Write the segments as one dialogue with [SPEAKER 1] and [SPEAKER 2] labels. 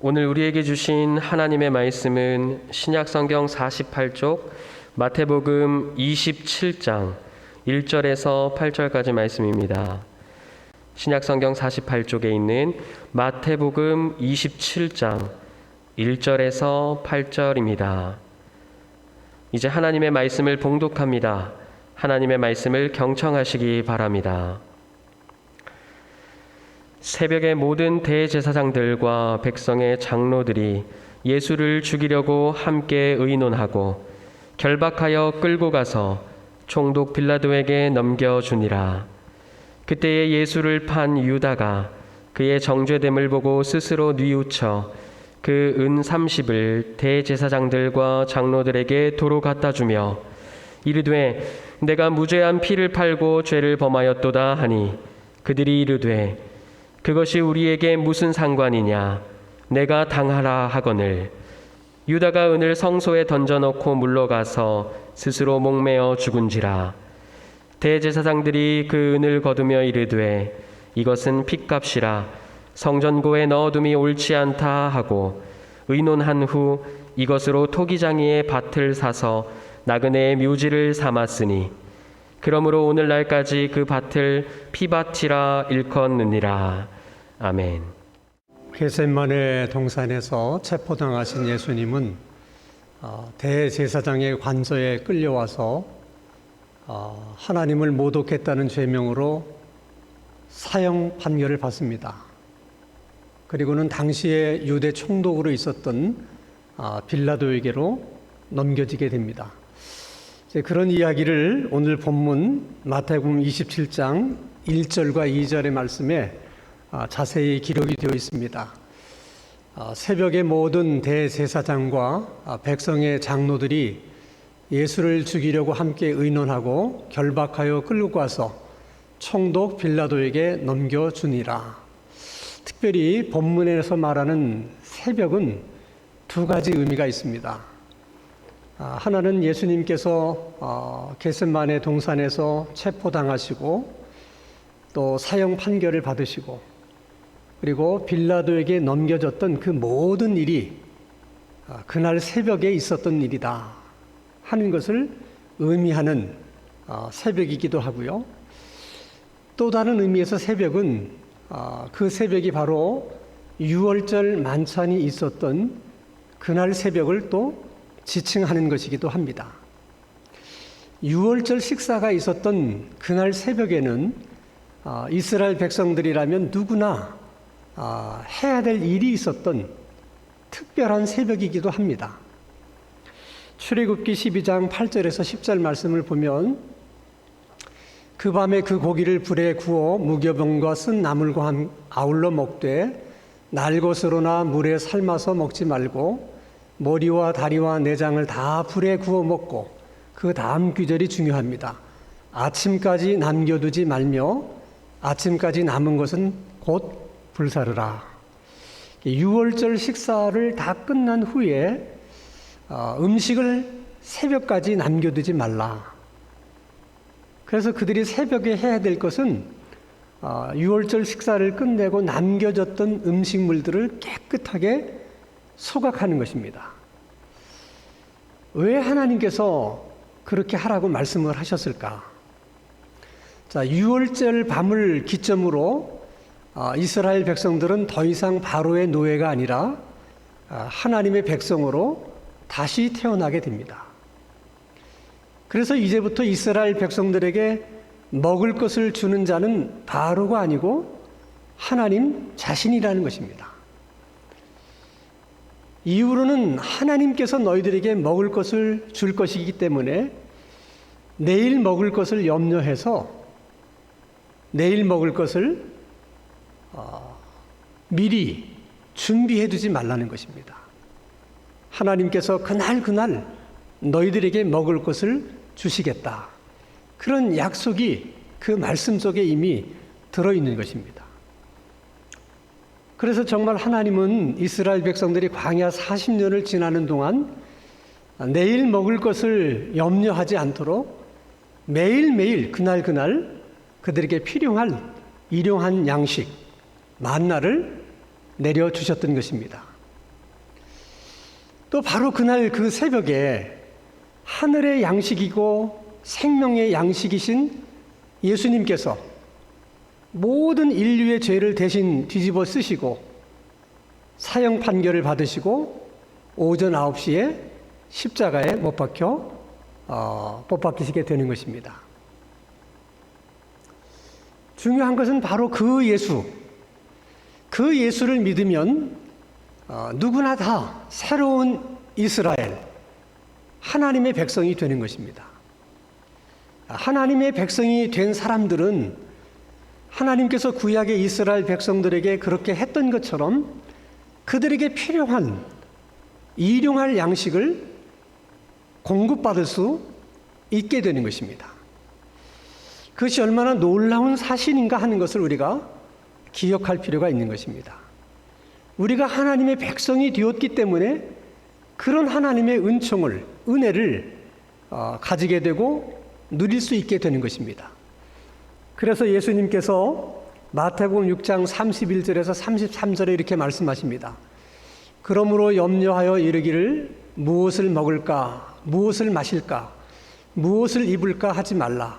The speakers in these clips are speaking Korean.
[SPEAKER 1] 오늘 우리에게 주신 하나님의 말씀은 신약성경 48쪽 마태복음 27장 1절에서 8절까지 말씀입니다. 신약성경 48쪽에 있는 마태복음 27장 1절에서 8절입니다. 이제 하나님의 말씀을 봉독합니다. 하나님의 말씀을 경청하시기 바랍니다. 새벽에 모든 대제사장들과 백성의 장로들이 예수를 죽이려고 함께 의논하고 결박하여 끌고 가서 총독 빌라도에게 넘겨주니라. 그때에 예수를 판 유다가 그의 정죄됨을 보고 스스로 뉘우쳐 그 은 30을 대제사장들과 장로들에게 도로 갖다 주며 이르되 내가 무죄한 피를 팔고 죄를 범하였도다 하니 그들이 이르되 그것이 우리에게 무슨 상관이냐 내가 당하라 하거늘 유다가 은을 성소에 던져놓고 물러가서 스스로 목매어 죽은지라. 대제사장들이 그 은을 거두며 이르되 이것은 핏값이라 성전고에 넣어둠이 옳지 않다 하고 의논한 후 이것으로 토기장이의 밭을 사서 나그네의 묘지를 삼았으니 그러므로 오늘날까지 그 밭을 피밭이라 일컫느니라. 아멘.
[SPEAKER 2] 겟세마네 동산에서 체포당하신 예수님은 대제사장의 관저에 끌려와서 하나님을 모독했다는 죄명으로 사형 판결을 받습니다. 그리고는 당시에 유대 총독으로 있었던 빌라도에게로 넘겨지게 됩니다. 그런 이야기를 오늘 본문 마태복음 27장 1절과 2절의 말씀에 자세히 기록이 되어 있습니다. 새벽에 모든 대제사장과 백성의 장로들이 예수를 죽이려고 함께 의논하고 결박하여 끌고 가서 총독 빌라도에게 넘겨주니라. 특별히 본문에서 말하는 새벽은 두 가지 의미가 있습니다. 하나는 예수님께서 겟세마네 동산에서 체포당하시고 또 사형 판결을 받으시고 그리고 빌라도에게 넘겨졌던 그 모든 일이 그날 새벽에 있었던 일이다 하는 것을 의미하는 새벽이기도 하고요. 또 다른 의미에서 새벽은 그 새벽이 바로 유월절 만찬이 있었던 그날 새벽을 또 지칭하는 것이기도 합니다. 유월절 식사가 있었던 그날 새벽에는 이스라엘 백성들이라면 누구나 해야 될 일이 있었던 특별한 새벽이기도 합니다. 출애굽기 12장 8절에서 10절 말씀을 보면 그 밤에 그 고기를 불에 구워 무교병과 쓴 나물과 아울러 먹되 날것으로나 물에 삶아서 먹지 말고 머리와 다리와 내장을 다 불에 구워 먹고 그 다음 규절이 중요합니다. 아침까지 남겨두지 말며 아침까지 남은 것은 곧 불사르라. 유월절 식사를 다 끝난 후에 음식을 새벽까지 남겨두지 말라. 그래서 그들이 새벽에 해야 될 것은 유월절 식사를 끝내고 남겨졌던 음식물들을 깨끗하게 소각하는 것입니다. 왜 하나님께서 그렇게 하라고 말씀을 하셨을까? 자, 유월절 밤을 기점으로 이스라엘 백성들은 더 이상 바로의 노예가 아니라 하나님의 백성으로 다시 태어나게 됩니다. 그래서 이제부터 이스라엘 백성들에게 먹을 것을 주는 자는 바로가 아니고 하나님 자신이라는 것입니다. 이후로는 하나님께서 너희들에게 먹을 것을 줄 것이기 때문에 내일 먹을 것을 염려해서 내일 먹을 것을 미리 준비해 두지 말라는 것입니다. 하나님께서 그날 너희들에게 먹을 것을 주시겠다. 그런 약속이 그 말씀 속에 이미 들어있는 것입니다. 그래서 정말 하나님은 이스라엘 백성들이 광야 40년을 지나는 동안 내일 먹을 것을 염려하지 않도록 매일매일 그날 그들에게 필요한 일용한 양식, 만나를 내려주셨던 것입니다. 또 바로 그날 그 새벽에 하늘의 양식이고 생명의 양식이신 예수님께서 모든 인류의 죄를 대신 뒤집어 쓰시고 사형 판결을 받으시고 오전 9시에 십자가에 못 박혀 못 박히시게 되는 것입니다. 중요한 것은 바로 그 예수를 믿으면 누구나 다 새로운 이스라엘, 하나님의 백성이 되는 것입니다. 하나님의 백성이 된 사람들은 하나님께서 구약의 이스라엘 백성들에게 그렇게 했던 것처럼 그들에게 필요한 일용할 양식을 공급받을 수 있게 되는 것입니다. 그것이 얼마나 놀라운 사실인가 하는 것을 우리가 기억할 필요가 있는 것입니다. 우리가 하나님의 백성이 되었기 때문에 그런 하나님의 은혜를 가지게 되고 누릴 수 있게 되는 것입니다. 그래서 예수님께서 마태복음 6장 31절에서 33절에 이렇게 말씀하십니다. 그러므로 염려하여 이르기를 무엇을 먹을까, 무엇을 마실까, 무엇을 입을까 하지 말라.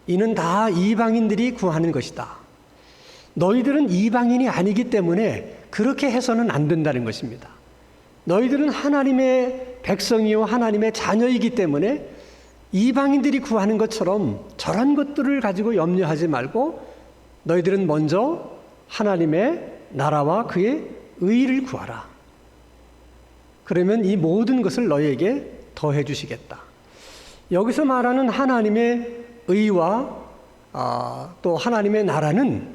[SPEAKER 2] 이는 다 이방인들이 구하는 것이다. 너희들은 이방인이 아니기 때문에 그렇게 해서는 안 된다는 것입니다. 너희들은 하나님의 백성이요 하나님의 자녀이기 때문에 이방인들이 구하는 것처럼 저런 것들을 가지고 염려하지 말고 너희들은 먼저 하나님의 나라와 그의 의를 구하라. 그러면 이 모든 것을 너희에게 더해 주시겠다. 여기서 말하는 하나님의 의와 또 하나님의 나라는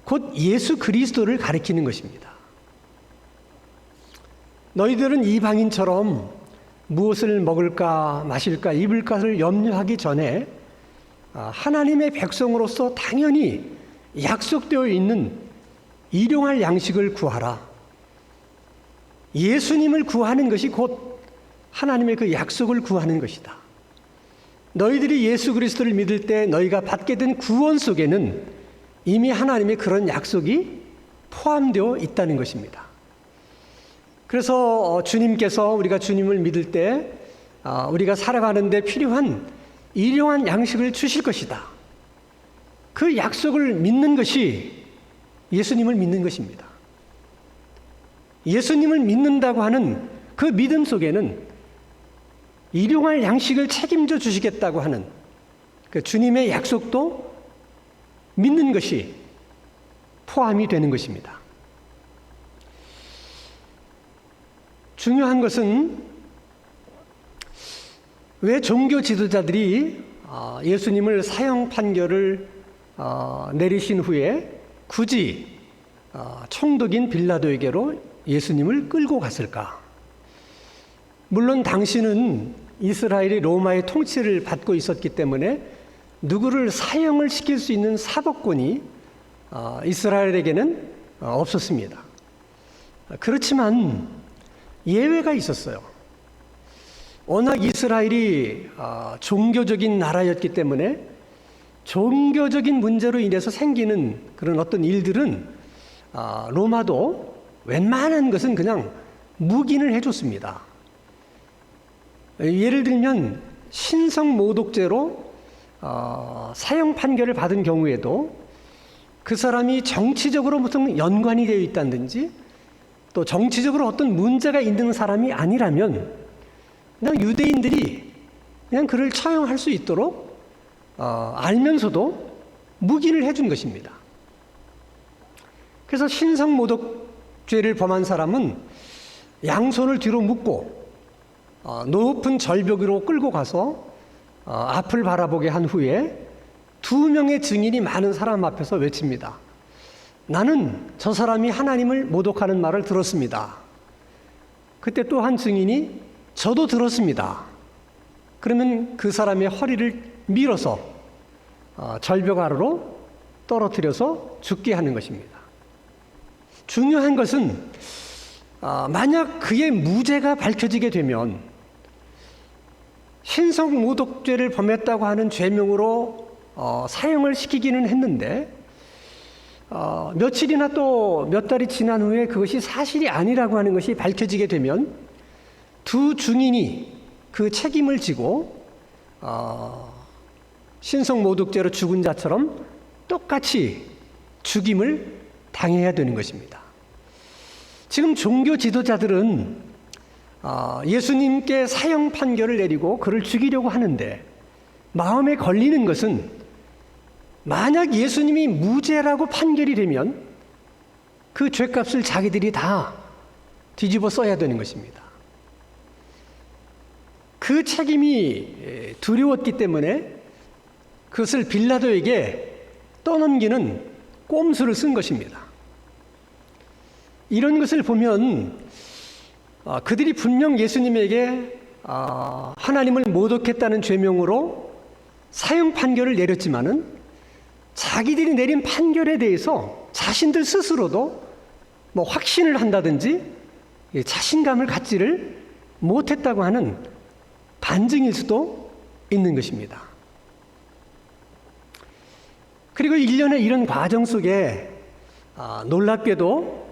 [SPEAKER 2] 곧 예수 그리스도를 가리키는 것입니다. 너희들은 이방인처럼 무엇을 먹을까 마실까 입을까를 염려하기 전에 하나님의 백성으로서 당연히 약속되어 있는 일용할 양식을 구하라. 예수님을 구하는 것이 곧 하나님의 그 약속을 구하는 것이다. 너희들이 예수 그리스도를 믿을 때 너희가 받게 된 구원 속에는 이미 하나님의 그런 약속이 포함되어 있다는 것입니다. 그래서 주님께서 우리가 주님을 믿을 때 우리가 살아가는 데 필요한 일용한 양식을 주실 것이다. 그 약속을 믿는 것이 예수님을 믿는 것입니다. 예수님을 믿는다고 하는 그 믿음 속에는 일용할 양식을 책임져 주시겠다고 하는 그 주님의 약속도 믿는 것이 포함이 되는 것입니다. 중요한 것은 왜 종교 지도자들이 예수님을 사형 판결을 내리신 후에 굳이 총독인 빌라도에게로 예수님을 끌고 갔을까? 물론 당시는 이스라엘이 로마의 통치를 받고 있었기 때문에 누구를 사형을 시킬 수 있는 사법권이 이스라엘에게는 없었습니다. 그렇지만 예외가 있었어요. 워낙 이스라엘이 종교적인 나라였기 때문에 종교적인 문제로 인해서 생기는 그런 어떤 일들은 로마도 웬만한 것은 그냥 묵인을 해줬습니다. 예를 들면 신성모독죄로 사형 판결을 받은 경우에도 그 사람이 정치적으로 무슨 연관이 되어 있다든지 또 정치적으로 어떤 문제가 있는 사람이 아니라면 그냥 유대인들이 그냥 그를 처형할 수 있도록 알면서도 묵인을 해준 것입니다. 그래서 신성모독죄를 범한 사람은 양손을 뒤로 묶고 높은 절벽 위로 끌고 가서 앞을 바라보게 한 후에 2명의 증인이 많은 사람 앞에서 외칩니다. 나는 저 사람이 하나님을 모독하는 말을 들었습니다. 그때 또 한 증인이 저도 들었습니다. 그러면 그 사람의 허리를 밀어서 절벽 아래로 떨어뜨려서 죽게 하는 것입니다. 중요한 것은 만약 그의 무죄가 밝혀지게 되면 신성모독죄를 범했다고 하는 죄명으로 사형을 시키기는 했는데 며칠이나 또 몇 달이 지난 후에 그것이 사실이 아니라고 하는 것이 밝혀지게 되면 두 증인이 그 책임을 지고 신성모독죄로 죽은 자처럼 똑같이 죽임을 당해야 되는 것입니다. 지금 종교 지도자들은 예수님께 사형 판결을 내리고 그를 죽이려고 하는데 마음에 걸리는 것은 만약 예수님이 무죄라고 판결이 되면 그 죄값을 자기들이 다 뒤집어 써야 되는 것입니다. 그 책임이 두려웠기 때문에 그것을 빌라도에게 떠넘기는 꼼수를 쓴 것입니다. 이런 것을 보면 그들이 분명 예수님에게 하나님을 모독했다는 죄명으로 사형 판결을 내렸지만은 자기들이 내린 판결에 대해서 자신들 스스로도 확신을 한다든지 자신감을 갖지를 못했다고 하는 반증일 수도 있는 것입니다. 그리고 일련의 이런 과정 속에 놀랍게도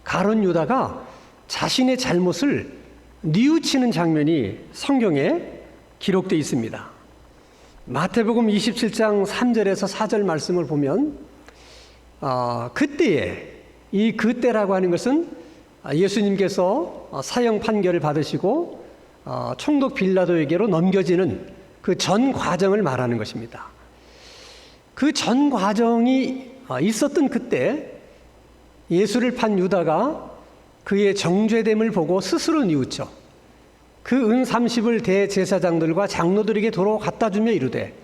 [SPEAKER 2] 가룟 유다가 자신의 잘못을 뉘우치는 장면이 성경에 기록되어 있습니다. 마태복음 27장 3절에서 4절 말씀을 보면 그때에, 이 그때라고 하는 것은 예수님께서 사형 판결을 받으시고 총독 빌라도에게로 넘겨지는 그 전 과정을 말하는 것입니다. 그 전 과정이 있었던 그때 예수를 판 유다가 그의 정죄됨을 보고 스스로 뉘우쳐 그 은 30을 대제사장들과 장로들에게 도로 갖다 주며 이르되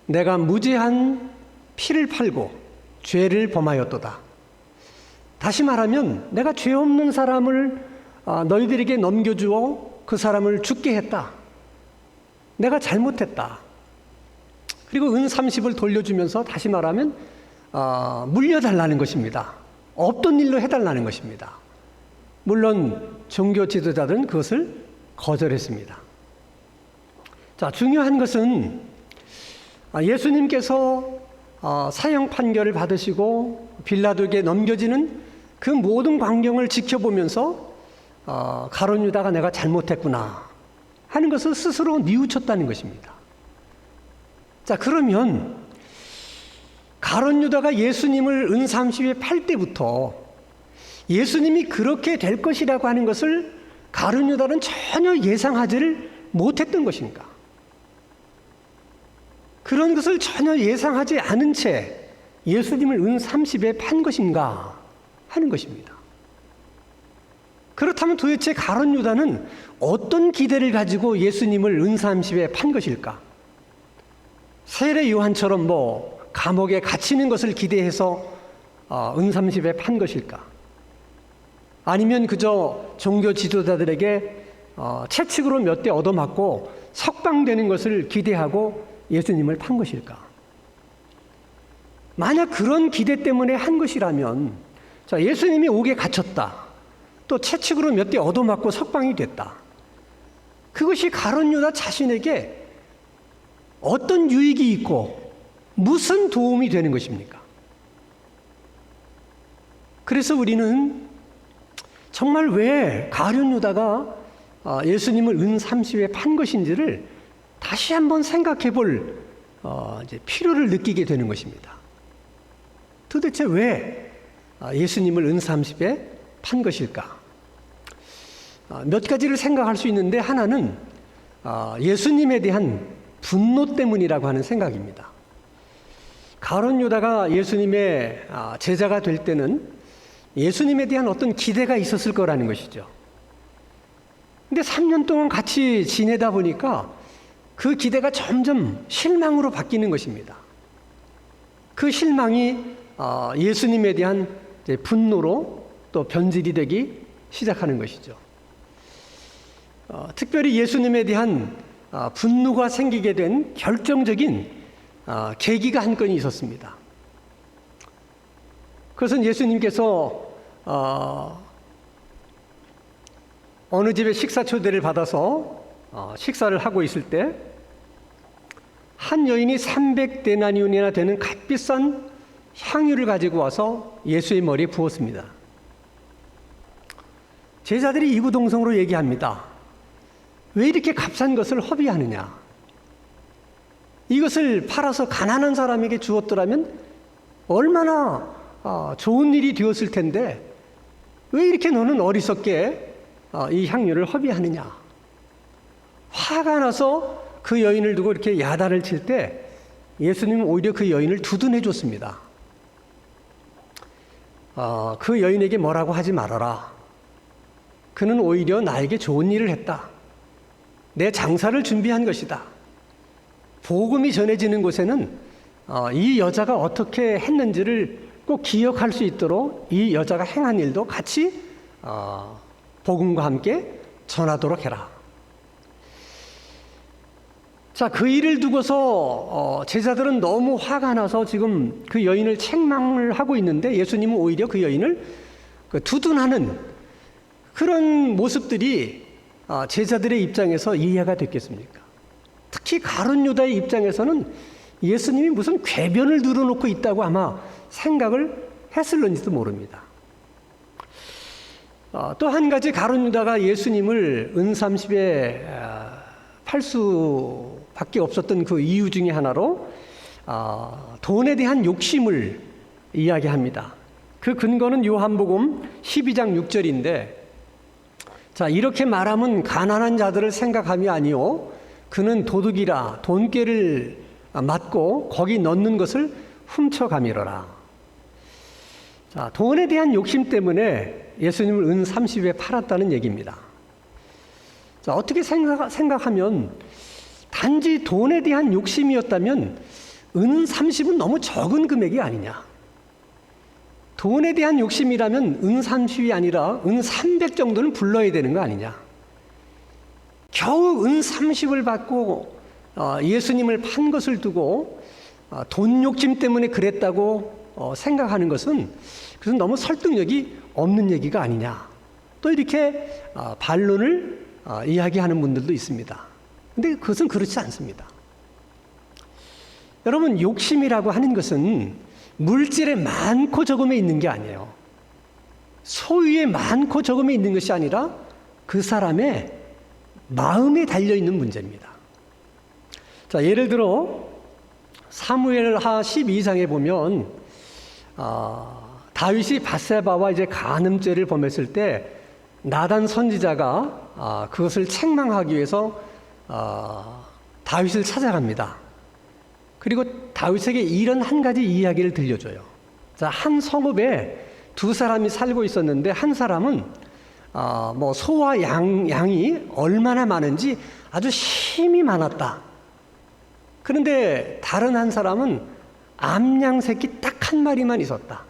[SPEAKER 2] 내가 무죄한 피를 팔고 죄를 범하였도다. 다시 말하면 내가 죄 없는 사람을 너희들에게 넘겨주어 그 사람을 죽게 했다. 내가 잘못했다. 그리고 은 30을 돌려주면서 다시 말하면 물려달라는 것입니다. 없던 일로 해달라는 것입니다. 물론 종교 지도자들은 그것을 거절했습니다. 자, 중요한 것은 예수님께서 사형 판결을 받으시고 빌라도에게 넘겨지는 그 모든 광경을 지켜보면서 가룟 유다가 내가 잘못했구나 하는 것을 스스로 뉘우쳤다는 것입니다. 자, 그러면 가룟 유다가 예수님을 은 30에 팔 때부터 예수님이 그렇게 될 것이라고 하는 것을 가룟 유다는 전혀 예상하지를 못했던 것인가? 그런 것을 전혀 예상하지 않은 채 예수님을 은 30에 판 것인가 하는 것입니다. 그렇다면 도대체 가룟 유다는 어떤 기대를 가지고 예수님을 은 30에 판 것일까? 세례 요한처럼 감옥에 갇히는 것을 기대해서 은 30에 판 것일까? 아니면 그저 종교 지도자들에게 채찍으로 몇 대 얻어맞고 석방되는 것을 기대하고 예수님을 판 것일까? 만약 그런 기대 때문에 한 것이라면 예수님이 옥에 갇혔다. 또 채찍으로 몇 대 얻어맞고 석방이 됐다. 그것이 가룟 유다 자신에게 어떤 유익이 있고 무슨 도움이 되는 것입니까? 그래서 우리는 정말 왜 가룟 유다가 예수님을 은 30에 판 것인지를 다시 한번 생각해 볼 필요를 느끼게 되는 것입니다. 도대체 왜 예수님을 은 30에 판 것일까? 몇 가지를 생각할 수 있는데 하나는 예수님에 대한 분노 때문이라고 하는 생각입니다. 가룟 유다가 예수님의 제자가 될 때는 예수님에 대한 어떤 기대가 있었을 거라는 것이죠. 근데 3년 동안 같이 지내다 보니까 그 기대가 점점 실망으로 바뀌는 것입니다. 그 실망이 예수님에 대한 분노로 또 변질이 되기 시작하는 것이죠. 특별히 예수님에 대한 분노가 생기게 된 결정적인 계기가 한 건이 있었습니다. 그것은 예수님께서 어느 집에 식사 초대를 받아서 식사를 하고 있을 때 한 여인이 300데나리온이나 되는 값비싼 향유를 가지고 와서 예수의 머리에 부었습니다. 제자들이 이구동성으로 얘기합니다. 왜 이렇게 값싼 것을 허비하느냐? 이것을 팔아서 가난한 사람에게 주었더라면 얼마나 좋은 일이 되었을 텐데 왜 이렇게 너는 어리석게 이 향유를 허비하느냐? 화가 나서 그 여인을 두고 이렇게 야단을 칠 때 예수님은 오히려 그 여인을 두둔해 줬습니다. 그 여인에게 뭐라고 하지 말아라. 그는 오히려 나에게 좋은 일을 했다. 내 장사를 준비한 것이다. 복음이 전해지는 곳에는 이 여자가 어떻게 했는지를 꼭 기억할 수 있도록 이 여자가 행한 일도 같이 복음과 함께 전하도록 해라. 자, 그 일을 두고서 제자들은 너무 화가 나서 지금 그 여인을 책망을 하고 있는데 예수님은 오히려 그 여인을 두둔하는 그런 모습들이 제자들의 입장에서 이해가 됐겠습니까? 특히 가룟 유다의 입장에서는 예수님이 무슨 궤변을 늘어놓고 있다고 아마 생각을 했을런지도 모릅니다. 또 한 가지 가룟 유다가 예수님을 은30에 팔 수밖에 없었던 그 이유 중에 하나로 돈에 대한 욕심을 이야기합니다. 그 근거는 요한복음 12장 6절인데 자, 이렇게 말하면 가난한 자들을 생각함이 아니요 그는 도둑이라 돈꾀를 맞고 거기 넣는 것을 훔쳐가미러라. 자, 돈에 대한 욕심 때문에 예수님을 은 30에 팔았다는 얘기입니다. 자, 어떻게 생각하면 단지 돈에 대한 욕심이었다면 은 30은 너무 적은 금액이 아니냐. 돈에 대한 욕심이라면 은 30이 아니라 은 300 정도는 불러야 되는 거 아니냐. 겨우 은 30을 받고 예수님을 판 것을 두고 돈 욕심 때문에 그랬다고 생각하는 것은 그것은 너무 설득력이 없는 얘기가 아니냐. 또 이렇게 반론을 이야기하는 분들도 있습니다. 근데 그것은 그렇지 않습니다. 여러분, 욕심이라고 하는 것은 물질에 많고 적음에 있는 게 아니에요. 소유에 많고 적음에 있는 것이 아니라 그 사람의 마음에 달려있는 문제입니다. 자, 예를 들어 사무엘하 12장에 보면 다윗이 밧세바와 이제 간음죄를 범했을 때 나단 선지자가 그것을 책망하기 위해서 다윗을 찾아갑니다. 그리고 다윗에게 이런 한 가지 이야기를 들려줘요. 자, 한 성읍에 두 사람이 살고 있었는데 한 사람은 뭐 소와 양이 얼마나 많은지 아주 힘이 많았다. 그런데 다른 한 사람은 암양 새끼 딱 한 마리만 있었다.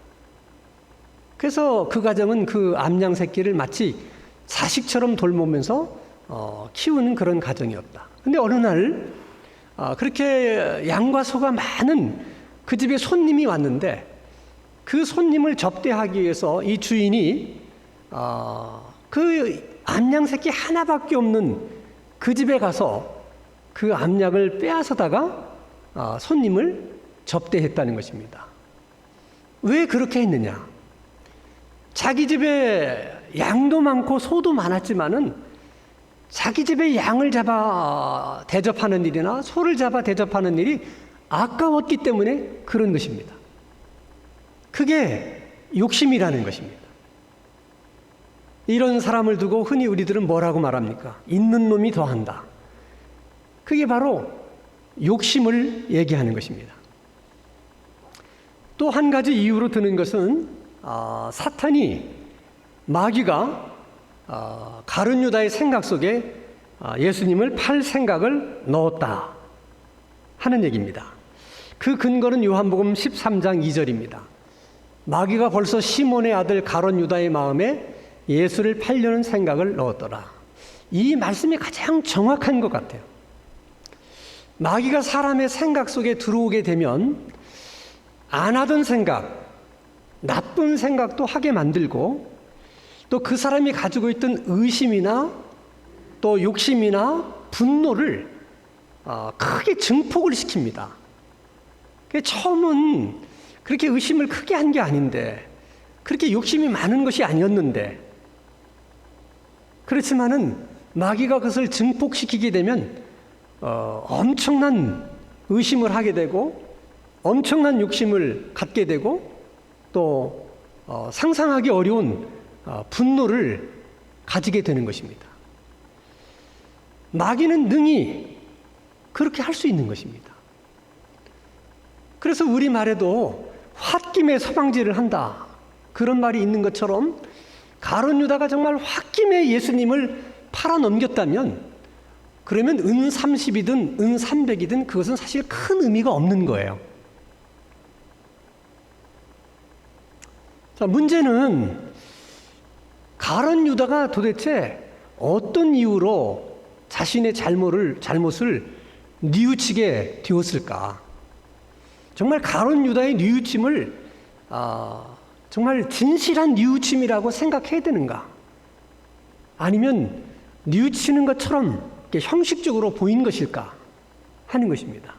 [SPEAKER 2] 그래서 그 가정은 그 암양 새끼를 마치 자식처럼 돌보면서 키우는 그런 가정이었다. 근데 어느 날 그렇게 양과 소가 많은 그 집에 손님이 왔는데 그 손님을 접대하기 위해서 이 주인이 그 암양 새끼 하나밖에 없는 그 집에 가서 그 암양을 빼앗아다가 손님을 접대했다는 것입니다. 왜 그렇게 했느냐? 자기 집에 양도 많고 소도 많았지만은 자기 집에 양을 잡아 대접하는 일이나 소를 잡아 대접하는 일이 아까웠기 때문에 그런 것입니다. 그게 욕심이라는 것입니다. 이런 사람을 두고 흔히 우리들은 뭐라고 말합니까? 있는 놈이 더한다. 그게 바로 욕심을 얘기하는 것입니다. 또 한 가지 이유로 드는 것은 사탄이 마귀가 가룟 유다의 생각 속에 예수님을 팔 생각을 넣었다 하는 얘기입니다. 그 근거는 요한복음 13장 2절입니다. 마귀가 벌써 시몬의 아들 가룟 유다의 마음에 예수를 팔려는 생각을 넣었더라. 이 말씀이 가장 정확한 것 같아요. 마귀가 사람의 생각 속에 들어오게 되면 안 하던 생각, 나쁜 생각도 하게 만들고 또 그 사람이 가지고 있던 의심이나 또 욕심이나 분노를 크게 증폭을 시킵니다. 처음은 그렇게 의심을 크게 한 게 아닌데 그렇게 욕심이 많은 것이 아니었는데 그렇지만은 마귀가 그것을 증폭시키게 되면 엄청난 의심을 하게 되고 엄청난 욕심을 갖게 되고 또 상상하기 어려운 분노를 가지게 되는 것입니다. 마귀는 능히 그렇게 할 수 있는 것입니다. 그래서 우리말에도 홧김에 서방질을 한다, 그런 말이 있는 것처럼 가룟 유다가 정말 홧김에 예수님을 팔아넘겼다면 그러면 은 30이든 은 300이든 그것은 사실 큰 의미가 없는 거예요. 자, 문제는 가룟 유다가 도대체 어떤 이유로 자신의 잘못을 뉘우치게 되었을까? 정말 가룟 유다의 뉘우침을 정말 진실한 뉘우침이라고 생각해야 되는가? 아니면 뉘우치는 것처럼 형식적으로 보인 것일까 하는 것입니다.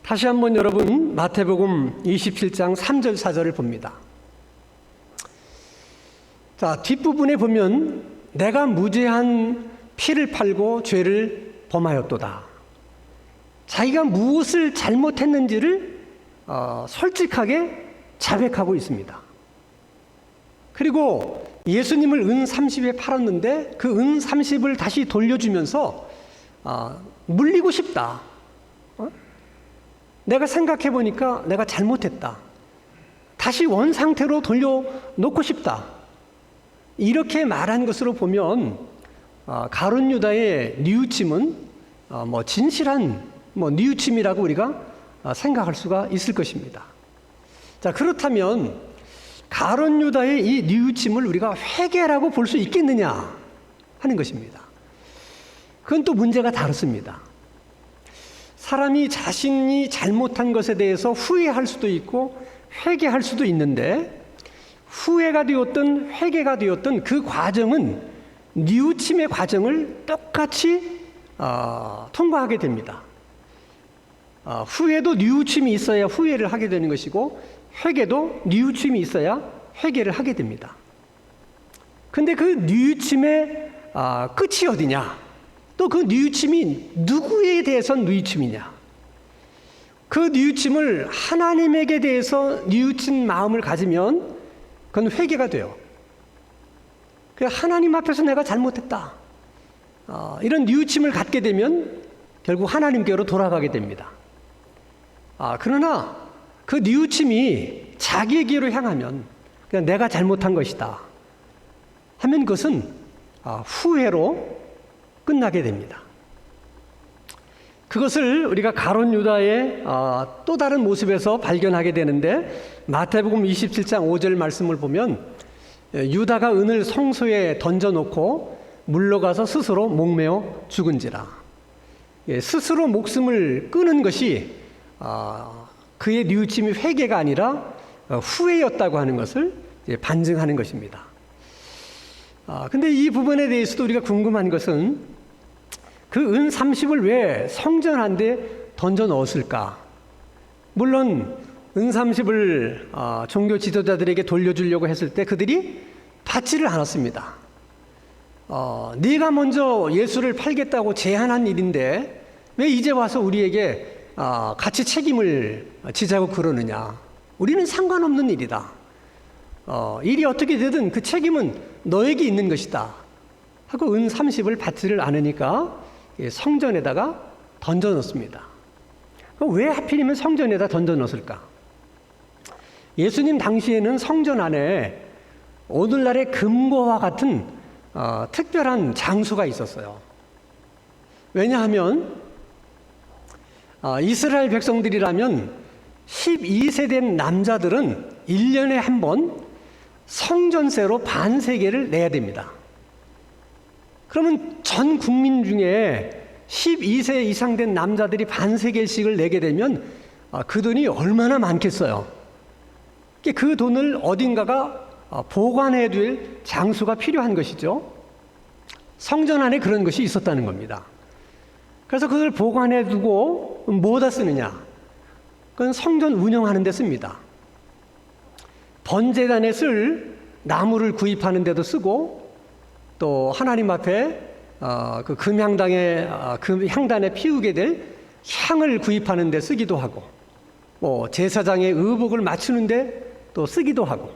[SPEAKER 2] 다시 한번 여러분 마태복음 27장 3절 4절을 봅니다. 자, 뒷부분에 보면 내가 무죄한 피를 팔고 죄를 범하였도다. 자기가 무엇을 잘못했는지를 솔직하게 자백하고 있습니다. 그리고 예수님을 은 30에 팔았는데 그 은 30을 다시 돌려주면서 물리고 싶다. 내가 생각해 보니까 내가 잘못했다. 다시 원상태로 돌려놓고 싶다. 이렇게 말한 것으로 보면 가룟 유다의 뉘우침은 진실한 뉘우침이라고 우리가 생각할 수가 있을 것입니다. 자, 그렇다면 가룟 유다의 이 뉘우침을 우리가 회개라고 볼 수 있겠느냐 하는 것입니다. 그건 또 문제가 다릅니다. 사람이 자신이 잘못한 것에 대해서 후회할 수도 있고 회개할 수도 있는데 후회가 되었든 회개가 되었든 그 과정은 뉘우침의 과정을 똑같이 통과하게 됩니다. 후회도 뉘우침이 있어야 후회를 하게 되는 것이고 회개도 뉘우침이 있어야 회개를 하게 됩니다. 근데 그 뉘우침의 끝이 어디냐? 또 그 뉘우침이 누구에 대해서 뉘우침이냐? 그 뉘우침을 하나님에게 대해서 뉘우친 마음을 가지면 그건 회개가 돼요. 하나님 앞에서 내가 잘못했다. 이런 뉘우침을 갖게 되면 결국 하나님께로 돌아가게 됩니다. 그러나 그 뉘우침이 자기에게로 향하면 그냥 내가 잘못한 것이다 하면 그것은 후회로 끝나게 됩니다. 그것을 우리가 가룟 유다의 또 다른 모습에서 발견하게 되는데 마태복음 27장 5절 말씀을 보면 유다가 은을 성소에 던져놓고 물러가서 스스로 목매어 죽은지라. 스스로 목숨을 끊은 것이 그의 뉘우침이 회개가 아니라 후회였다고 하는 것을 반증하는 것입니다. 근데 이 부분에 대해서도 우리가 궁금한 것은 그 은 30을 왜 성전 안에 던져 넣었을까? 물론 은 30을 종교 지도자들에게 돌려주려고 했을 때 그들이 받지를 않았습니다. 네가 먼저 예수를 팔겠다고 제안한 일인데 왜 이제 와서 우리에게 같이 책임을 지자고 그러느냐? 우리는 상관없는 일이다. 일이 어떻게 되든 그 책임은 너에게 있는 것이다. 하고 은 30을 받지를 않으니까 성전에다가 던져 넣습니다. 왜 하필이면 성전에다 던져 넣었을까? 예수님 당시에는 성전 안에 오늘날의 금고와 같은 특별한 장소가 있었어요. 왜냐하면 이스라엘 백성들이라면 12세 된 남자들은 1년에 한 번 성전세로 반세겔을 내야 됩니다. 그러면 전 국민 중에 12세 이상 된 남자들이 반세겔씩을 내게 되면 그 돈이 얼마나 많겠어요. 그 돈을 어딘가가 보관해 둘 장소가 필요한 것이죠. 성전 안에 그런 것이 있었다는 겁니다. 그래서 그걸 보관해 두고 뭐다 쓰느냐? 그건 성전 운영하는 데 씁니다. 번제단에 쓸 나무를 구입하는 데도 쓰고 또 하나님 앞에 그 금향단에 피우게 될 향을 구입하는 데 쓰기도 하고, 제사장의 의복을 맞추는데 또 쓰기도 하고,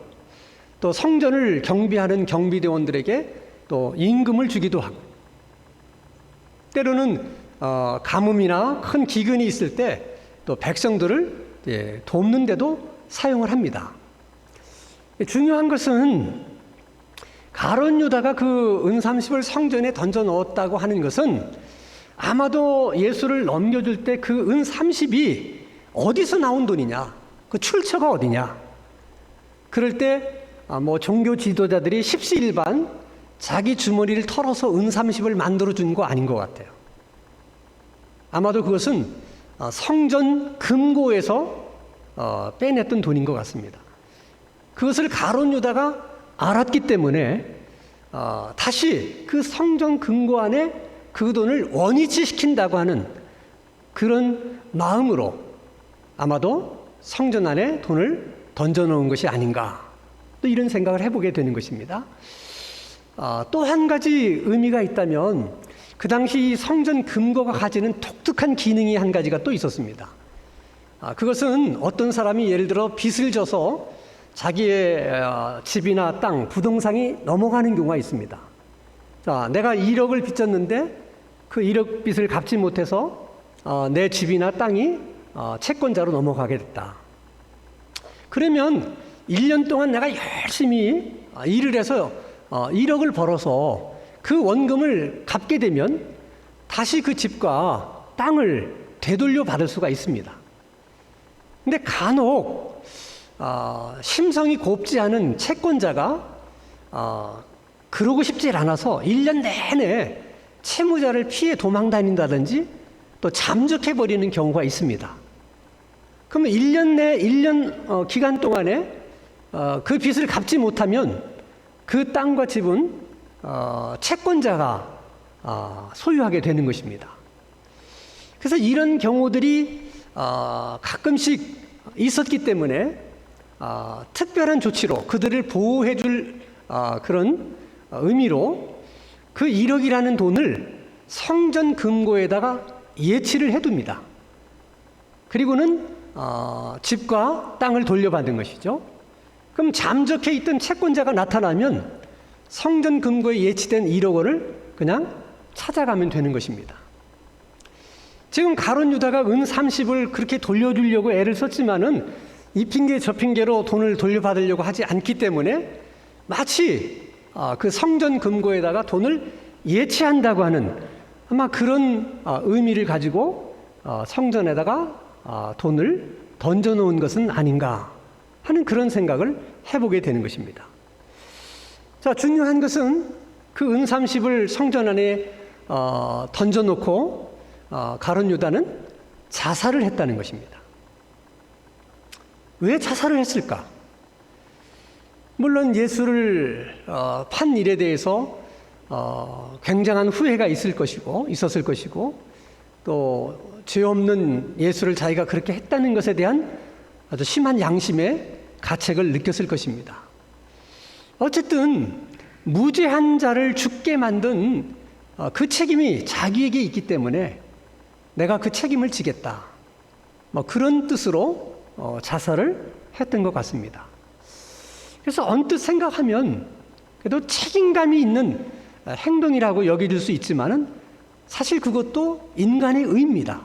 [SPEAKER 2] 또 성전을 경비하는 경비대원들에게 또 임금을 주기도 하고, 때로는 가뭄이나 큰 기근이 있을 때 또 백성들을 돕는 데도 사용을 합니다. 중요한 것은 가룟 유다가 그 은30을 성전에 던져 넣었다고 하는 것은 아마도 예수를 넘겨줄 때 그 은30이 어디서 나온 돈이냐, 그 출처가 어디냐. 그럴 때 종교 지도자들이 십시일반 자기 주머니를 털어서 은30을 만들어 준 거 아닌 것 같아요. 아마도 그것은 성전 금고에서 빼냈던 돈인 것 같습니다. 그것을 가룟 유다가 알았기 때문에 다시 그 성전 금고 안에 그 돈을 원위치 시킨다고 하는 그런 마음으로 아마도 성전 안에 돈을 던져놓은 것이 아닌가, 또 이런 생각을 해보게 되는 것입니다. 또 한 가지 의미가 있다면 그 당시 성전 금고가 가지는 독특한 기능이 한 가지가 또 있었습니다. 그것은 어떤 사람이 예를 들어 빚을 져서 자기의 집이나 땅, 부동산이 넘어가는 경우가 있습니다. 자, 내가 1억을 빚졌는데 그 1억 빚을 갚지 못해서 내 집이나 땅이 채권자로 넘어가게 됐다. 그러면 1년 동안 내가 열심히 일을 해서 1억을 벌어서 그 원금을 갚게 되면 다시 그 집과 땅을 되돌려 받을 수가 있습니다. 근데 간혹 심성이 곱지 않은 채권자가 그러고 싶지 않아서 1년 내내 채무자를 피해 도망 다닌다든지 또 잠적해버리는 경우가 있습니다. 그러면 1년 기간 동안에 그 빚을 갚지 못하면 그 땅과 집은 채권자가 소유하게 되는 것입니다. 그래서 이런 경우들이 가끔씩 있었기 때문에 특별한 조치로 그들을 보호해 줄 그런 의미로 그 1억이라는 돈을 성전 금고에다가 예치를 해둡니다. 그리고는 집과 땅을 돌려받은 것이죠. 그럼 잠적해 있던 채권자가 나타나면 성전 금고에 예치된 1억 원을 그냥 찾아가면 되는 것입니다. 지금 가룟 유다가 은30을 그렇게 돌려주려고 애를 썼지만은 이 핑계 저 핑계로 돈을 돌려받으려고 하지 않기 때문에 마치 그 성전 금고에다가 돈을 예치한다고 하는 아마 그런 의미를 가지고 성전에다가 돈을 던져놓은 것은 아닌가 하는 그런 생각을 해보게 되는 것입니다. 자, 중요한 것은 그 은30을 성전 안에 던져놓고 가룟 유다는 자살을 했다는 것입니다. 왜 자살을 했을까? 물론 예수를 판 일에 대해서 굉장한 후회가 있었을 것이고 또 죄 없는 예수를 자기가 그렇게 했다는 것에 대한 아주 심한 양심의 가책을 느꼈을 것입니다. 어쨌든 무죄한 자를 죽게 만든 그 책임이 자기에게 있기 때문에 내가 그 책임을 지겠다, 그런 뜻으로 자살을 했던 것 같습니다. 그래서 언뜻 생각하면 그래도 책임감이 있는 행동이라고 여겨질 수 있지만은 사실 그것도 인간의 의입니다.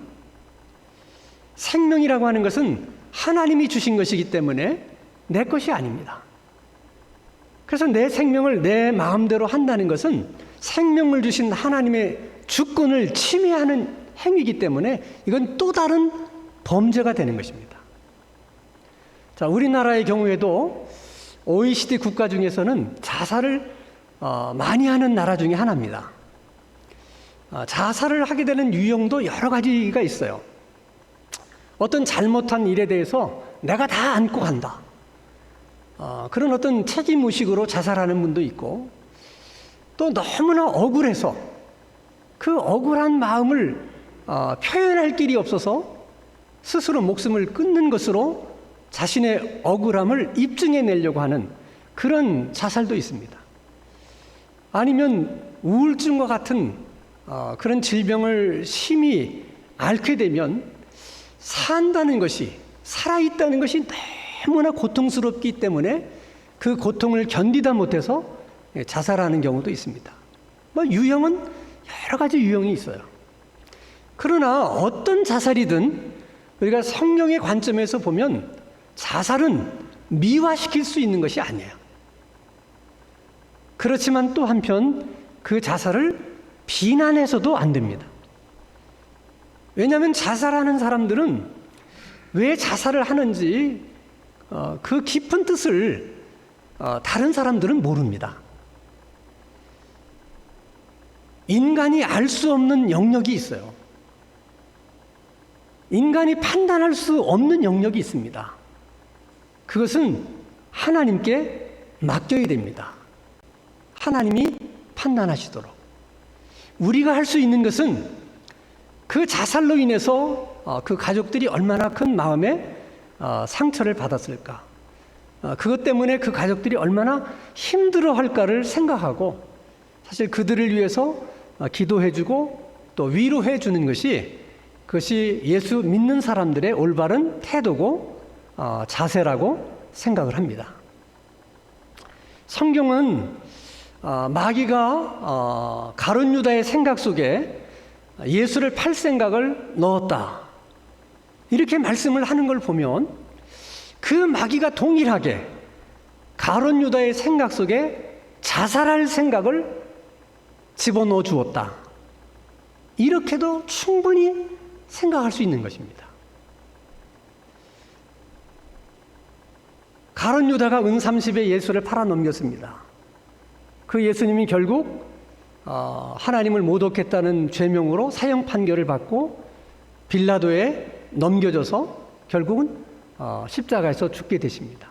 [SPEAKER 2] 생명이라고 하는 것은 하나님이 주신 것이기 때문에 내 것이 아닙니다. 그래서 내 생명을 내 마음대로 한다는 것은 생명을 주신 하나님의 주권을 침해하는 행위이기 때문에 이건 또 다른 범죄가 되는 것입니다. 자, 우리나라의 경우에도 OECD 국가 중에서는 자살을 많이 하는 나라 중에 하나입니다. 자살을 하게 되는 유형도 여러 가지가 있어요. 어떤 잘못한 일에 대해서 내가 다 안고 간다, 그런 어떤 책임의식으로 자살하는 분도 있고, 또 너무나 억울해서 그 억울한 마음을 표현할 길이 없어서 스스로 목숨을 끊는 것으로 자신의 억울함을 입증해내려고 하는 그런 자살도 있습니다. 아니면 우울증과 같은 그런 질병을 심히 앓게 되면 산다는 것이, 살아있다는 것이 너무나 고통스럽기 때문에 그 고통을 견디다 못해서 자살하는 경우도 있습니다. 유형은 여러 가지 유형이 있어요. 그러나 어떤 자살이든 우리가 성경의 관점에서 보면 자살은 미화시킬 수 있는 것이 아니에요. 그렇지만 또 한편 그 자살을 비난해서도 안 됩니다. 왜냐하면 자살하는 사람들은 왜 자살을 하는지 그 깊은 뜻을 다른 사람들은 모릅니다. 인간이 알 수 없는 영역이 있어요. 인간이 판단할 수 없는 영역이 있습니다. 그것은 하나님께 맡겨야 됩니다. 하나님이 판단하시도록. 우리가 할 수 있는 것은 그 자살로 인해서 그 가족들이 얼마나 큰 마음의 상처를 받았을까, 그것 때문에 그 가족들이 얼마나 힘들어할까를 생각하고 사실 그들을 위해서 기도해주고 또 위로해주는 것이, 그것이 예수 믿는 사람들의 올바른 태도고 자세라고 생각을 합니다. 성경은 마귀가 가룟 유다의 생각 속에 예수를 팔 생각을 넣었다, 이렇게 말씀을 하는 걸 보면 그 마귀가 동일하게 가룟 유다의 생각 속에 자살할 생각을 집어넣어 주었다, 이렇게도 충분히 생각할 수 있는 것입니다. 가룟 유다가 은 30에 예수를 팔아 넘겼습니다. 그 예수님이 결국 하나님을 모독했다는 죄명으로 사형 판결을 받고 빌라도에 넘겨져서 결국은 십자가에서 죽게 되십니다.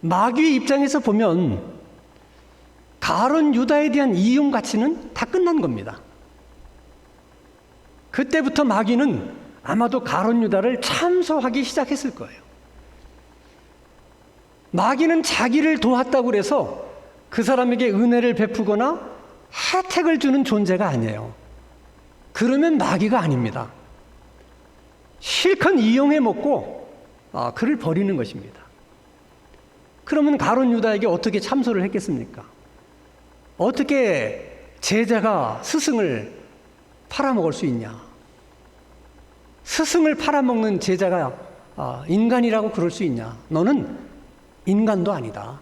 [SPEAKER 2] 마귀의 입장에서 보면 가룟 유다에 대한 이용 가치는 다 끝난 겁니다. 그때부터 마귀는 아마도 가룟 유다를 참소하기 시작했을 거예요. 마귀는 자기를 도왔다고 해서 그 사람에게 은혜를 베푸거나 혜택을 주는 존재가 아니에요. 그러면 마귀가 아닙니다. 실컷 이용해 먹고 그를 버리는 것입니다. 그러면 가룟 유다에게 어떻게 참소를 했겠습니까? 어떻게 제자가 스승을 팔아먹을 수 있냐? 스승을 팔아먹는 제자가 인간이라고 그럴 수 있냐? 너는 인간도 아니다.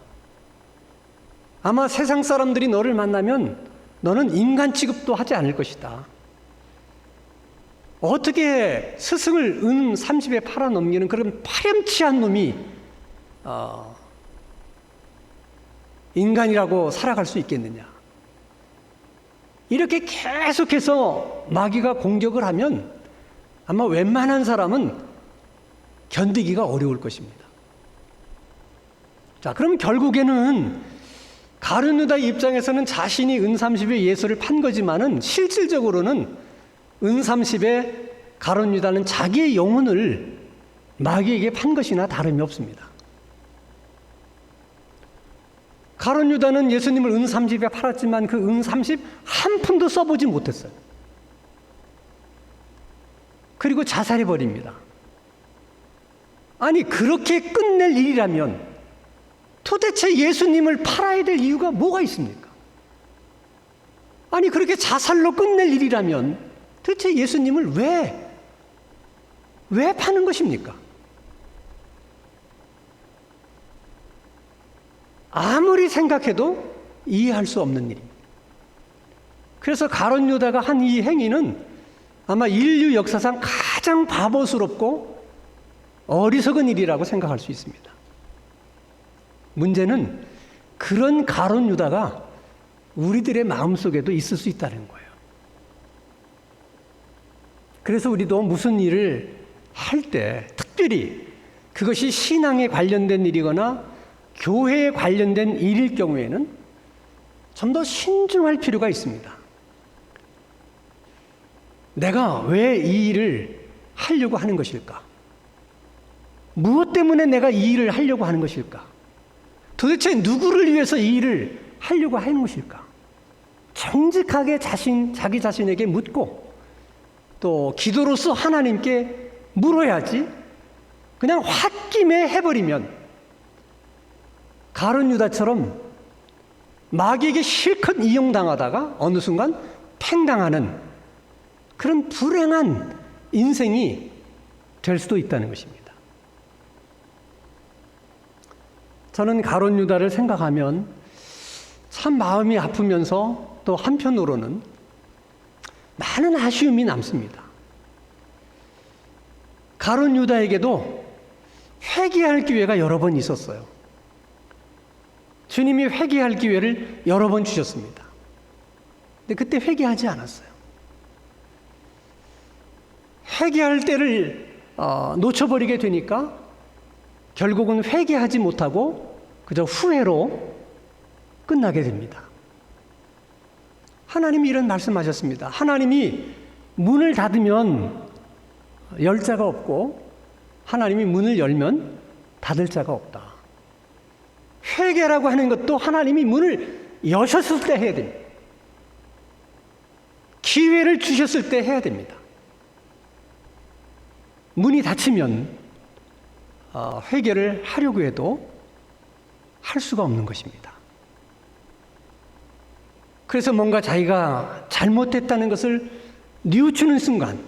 [SPEAKER 2] 아마 세상 사람들이 너를 만나면 너는 인간 취급도 하지 않을 것이다. 어떻게 스승을 은 30에 팔아넘기는 그런 파렴치한 놈이 인간이라고 살아갈 수 있겠느냐? 이렇게 계속해서 마귀가 공격을 하면 아마 웬만한 사람은 견디기가 어려울 것입니다. 자, 그럼 결국에는 가룟 유다 입장에서는 자신이 은 30에 예수를 판 거지만은 실질적으로는 은 30에 가룟 유다는 자기의 영혼을 마귀에게 판 것이나 다름이 없습니다. 가룟 유다는 예수님을 은 30에 팔았지만 그 은 30 한 푼도 써보지 못했어요. 그리고 자살해버립니다. 아니, 그렇게 끝낼 일이라면 도대체 예수님을 팔아야 될 이유가 뭐가 있습니까? 아니, 그렇게 자살로 끝낼 일이라면 도대체 예수님을 왜 파는 것입니까? 아무리 생각해도 이해할 수 없는 일입니다. 그래서 가룟 유다가 한 이 행위는 아마 인류 역사상 가장 바보스럽고 어리석은 일이라고 생각할 수 있습니다. 문제는 그런 가룟 유다가 우리들의 마음속에도 있을 수 있다는 거예요. 그래서 우리도 무슨 일을 할 때 특별히 그것이 신앙에 관련된 일이거나 교회에 관련된 일일 경우에는 좀 더 신중할 필요가 있습니다. 내가 왜 이 일을 하려고 하는 것일까? 무엇 때문에 내가 이 일을 하려고 하는 것일까? 도대체 누구를 위해서 이 일을 하려고 하는 것일까? 정직하게 자기 자신에게 묻고 또 기도로서 하나님께 물어야지 그냥 홧김에 해버리면 가룟 유다처럼 마귀에게 실컷 이용당하다가 어느 순간 팽당하는 그런 불행한 인생이 될 수도 있다는 것입니다. 저는 가룟 유다를 생각하면 참 마음이 아프면서 또 한편으로는 많은 아쉬움이 남습니다. 가룟 유다에게도 회개할 기회가 여러 번 있었어요. 주님이 회개할 기회를 여러 번 주셨습니다. 근데 그때 회개하지 않았어요. 회개할 때를 놓쳐버리게 되니까 결국은 회개하지 못하고 그저 후회로 끝나게 됩니다. 하나님이 이런 말씀하셨습니다. 하나님이 문을 닫으면 열 자가 없고 하나님이 문을 열면 닫을 자가 없다. 회개라고 하는 것도 하나님이 문을 여셨을 때 해야 됩니다. 기회를 주셨을 때 해야 됩니다. 문이 닫히면 회개를 하려고 해도 할 수가 없는 것입니다. 그래서 뭔가 자기가 잘못했다는 것을 뉘우치는 순간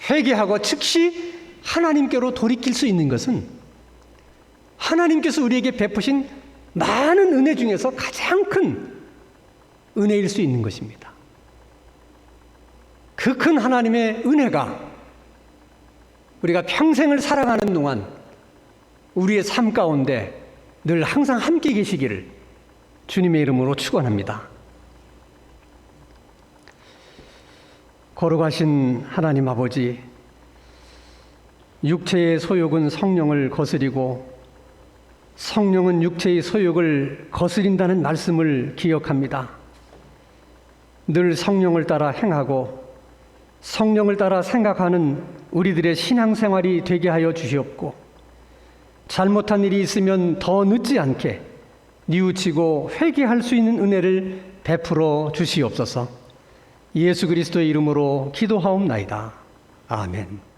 [SPEAKER 2] 회개하고 즉시 하나님께로 돌이킬 수 있는 것은 하나님께서 우리에게 베푸신 많은 은혜 중에서 가장 큰 은혜일 수 있는 것입니다. 그 큰 하나님의 은혜가 우리가 평생을 살아가는 동안 우리의 삶 가운데 늘 항상 함께 계시기를 주님의 이름으로 축원합니다. 거룩하신 하나님 아버지, 육체의 소욕은 성령을 거스리고 성령은 육체의 소욕을 거스린다는 말씀을 기억합니다. 늘 성령을 따라 행하고 성령을 따라 생각하는 우리들의 신앙생활이 되게 하여 주시옵고 잘못한 일이 있으면 더 늦지 않게 뉘우치고 회개할 수 있는 은혜를 베풀어 주시옵소서. 예수 그리스도의 이름으로 기도하옵나이다. 아멘.